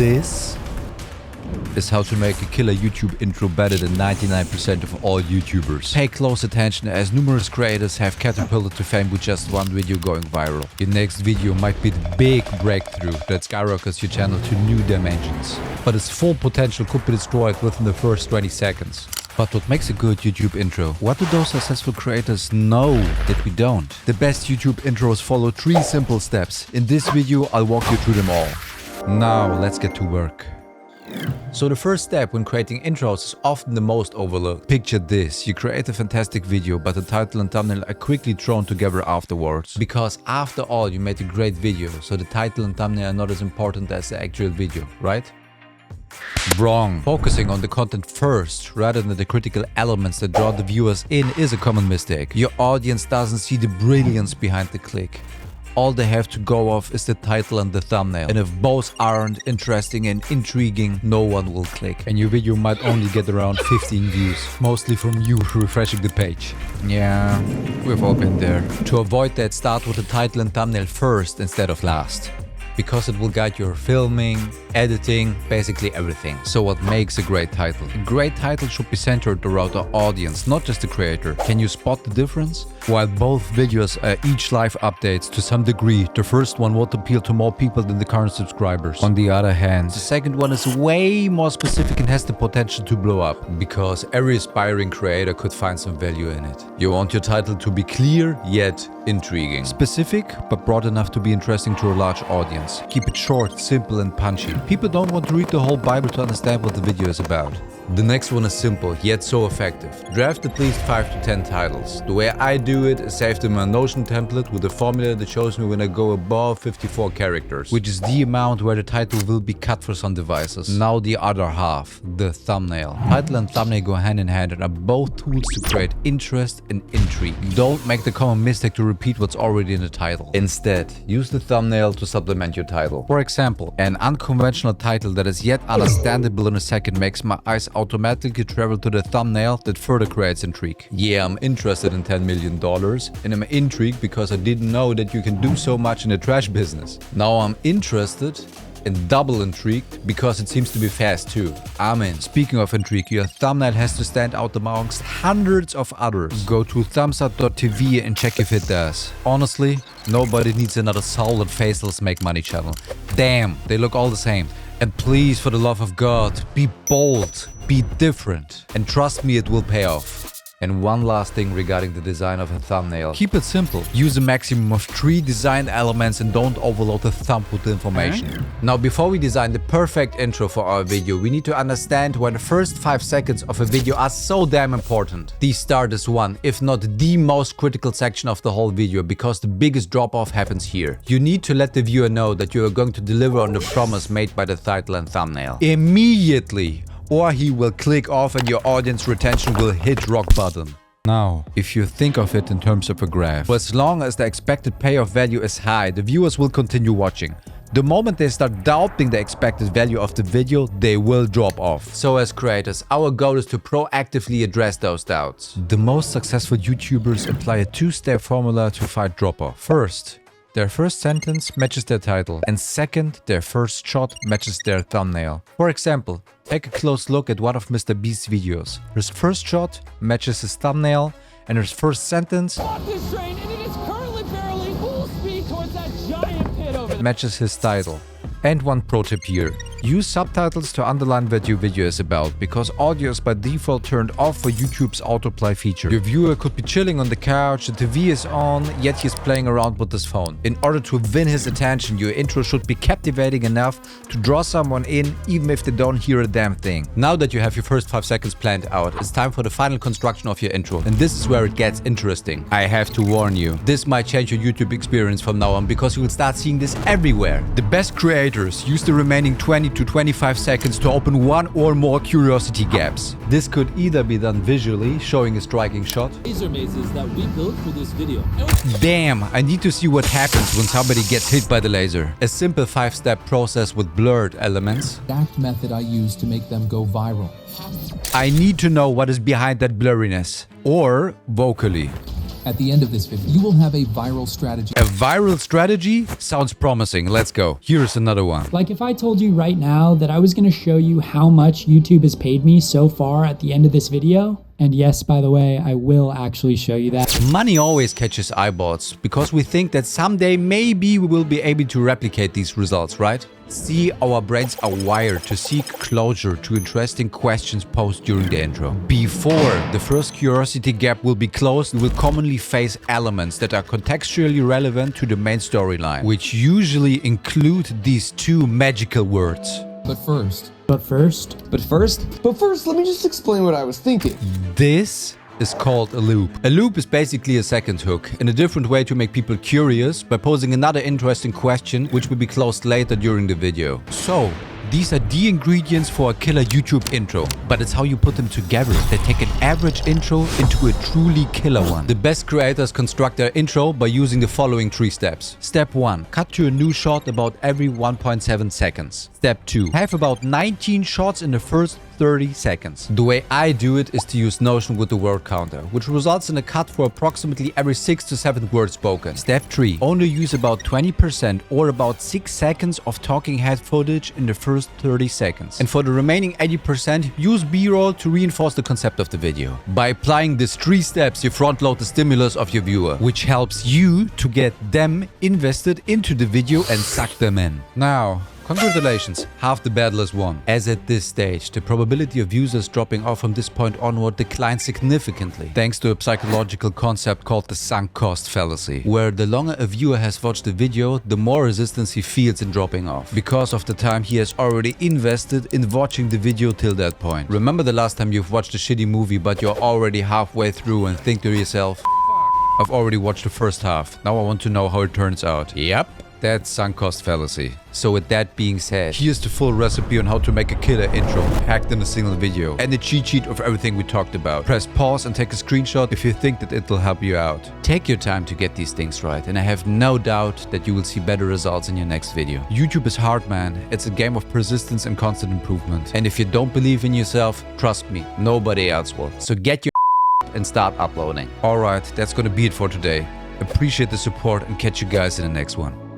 this is how to make a killer YouTube intro better than 99% of all YouTubers. Pay close attention as numerous creators have catapulted to fame with just one video going viral. Your next video might be the big breakthrough that skyrockets your channel to new dimensions. But its full potential could be destroyed within the first 20 seconds. But what makes a good YouTube intro? What do those successful creators know that we don't? The best YouTube intros follow 3 simple steps. In this video, I'll walk you through them all. Now, let's get to work. So the first step when creating intros is often the most overlooked. Picture this, you create a fantastic video, but the title and thumbnail are quickly thrown together afterwards. Because after all, you made a great video, so the title and thumbnail are not as important as the actual video, right? Wrong. Focusing on the content first, rather than the critical elements that draw the viewers in, is a common mistake. Your audience doesn't see the brilliance behind the click. All they have to go off is the title and the thumbnail. And if both aren't interesting and intriguing, no one will click. And your video might only get around 15 views. Mostly from you refreshing the page. Yeah, we've all been there. To avoid that, start with the title and thumbnail first instead of last. Because it will guide your filming, editing, basically everything. So what makes a great title? A great title should be centered around the audience, not just the creator. Can you spot the difference? While both videos are each live updates to some degree, the first one would appeal to more people than the current subscribers. On the other hand, the second one is way more specific and has the potential to blow up. Because every aspiring creator could find some value in it. You want your title to be clear, yet intriguing. Specific, but broad enough to be interesting to a large audience. Keep it short, simple and punchy. People don't want to read the whole Bible to understand what the video is about. The next one is simple, yet so effective. Draft at least 5 to 10 titles. The way I do it is save them in a Notion template with a formula that shows me when I go above 54 characters, which is the amount where the title will be cut for some devices. Now the other half, the thumbnail. Title and thumbnail go hand in hand and are both tools to create interest and intrigue. Don't make the common mistake to repeat what's already in the title. Instead, use the thumbnail to supplement your title. For example, an unconventional title that is yet understandable in a second makes my eyes automatically travel to the thumbnail that further creates intrigue. Yeah, I'm interested in $10 million and I'm intrigued because I didn't know that you can do so much in the trash business. Now I'm interested and double intrigued because it seems to be fast too. I'm in. Speaking of intrigue, your thumbnail has to stand out amongst hundreds of others. Go to thumbsup.tv and check if it does. Honestly, nobody needs another solid faceless make money channel. Damn, they look all the same. And please, for the love of God, be bold, be different, and trust me, it will pay off. And one last thing regarding the design of a thumbnail. Keep it simple. Use a maximum of 3 design elements and don't overload the thumb with information. Now, before we design the perfect intro for our video, we need to understand why the first 5 seconds of a video are so damn important. These start as one, if not the most critical section of the whole video, because the biggest drop-off happens here. You need to let the viewer know that you are going to deliver on the promise made by the title and thumbnail. Immediately! Or he will click off and your audience retention will hit rock bottom. Now, if you think of it in terms of a graph, for as long as the expected payoff value is high, the viewers will continue watching. The moment they start doubting the expected value of the video, they will drop off. So as creators, our goal is to proactively address those doubts. The most successful YouTubers apply a 2-step formula to fight drop-off. First, their first sentence matches their title, and second, their first shot matches their thumbnail. For example, take a close look at one of Mr. Beast's videos. His first shot matches his thumbnail, and his first sentence this train, and it is currently barreling full speed towards that giant pit over there. matches his title. And one pro tip here. Use subtitles to underline what your video is about, because audio is by default turned off for YouTube's autoplay feature. Your viewer could be chilling on the couch, the TV is on, yet he's playing around with his phone. In order to win his attention, your intro should be captivating enough to draw someone in, even if they don't hear a damn thing. Now that you have your first 5 seconds planned out, it's time for the final construction of your intro. And this is where it gets interesting. I have to warn you, this might change your YouTube experience from now on, because you will start seeing this everywhere. The best creators use the remaining 20 to 25 seconds to open one or more curiosity gaps. This could either be done visually, showing a striking shot. Laser mazes that we built for this video. Damn, I need to see what happens when somebody gets hit by the laser. A simple 5-step process with blurred elements. Exact method I use to make them go viral. I need to know what is behind that blurriness. Or vocally. At the end of this video, you will have a viral strategy. A viral strategy? Sounds promising. Let's go. Here's another one. Like if I told you right now that I was going to show you how much YouTube has paid me so far at the end of this video, and yes, by the way, I will actually show you that. Money always catches eyeballs because we think that someday maybe we will be able to replicate these results, right? See, our brains are wired to seek closure to interesting questions posed during the intro. Before the first curiosity gap will be closed, we will commonly face elements that are contextually relevant to the main storyline, which usually include these two magical words. But first, But first, let me just explain what I was thinking. This is called a loop. A loop is basically a second hook, in a different way to make people curious by posing another interesting question which will be closed later during the video. So, these are the ingredients for a killer YouTube intro, but it's how you put them together that take an average intro into a truly killer one. The best creators construct their intro by using the following 3 steps. Step 1. Cut to a new shot about every 1.7 seconds. Step 2. Have about 19 shots in the first 30 seconds. The way I do it is to use Notion with the word counter, which results in a cut for approximately every 6 to 7 words spoken. Step 3. Only use about 20% or about 6 seconds of talking head footage in the first 30 seconds. And for the remaining 80%, use B-roll to reinforce the concept of the video. By applying these 3 steps, you front load the stimulus of your viewer, which helps you to get them invested into the video and suck them in. Now, congratulations, half the battle is won. As at this stage, the probability of users dropping off from this point onward declines significantly, thanks to a psychological concept called the sunk cost fallacy, where the longer a viewer has watched the video, the more resistance he feels in dropping off, because of the time he has already invested in watching the video till that point. Remember the last time you've watched a shitty movie but you're already halfway through and think to yourself, I've already watched the first half, now I want to know how it turns out. Yep. That's sunk cost fallacy. So with that being said, here's the full recipe on how to make a killer intro packed in a single video and a cheat sheet of everything we talked about. Press pause and take a screenshot if you think that it will help you out. Take your time to get these things right and I have no doubt that you will see better results in your next video. YouTube is hard, man. It's a game of persistence and constant improvement. And if you don't believe in yourself, trust me, nobody else will. So get your and start uploading. Alright, that's gonna be it for today. Appreciate the support and catch you guys in the next one.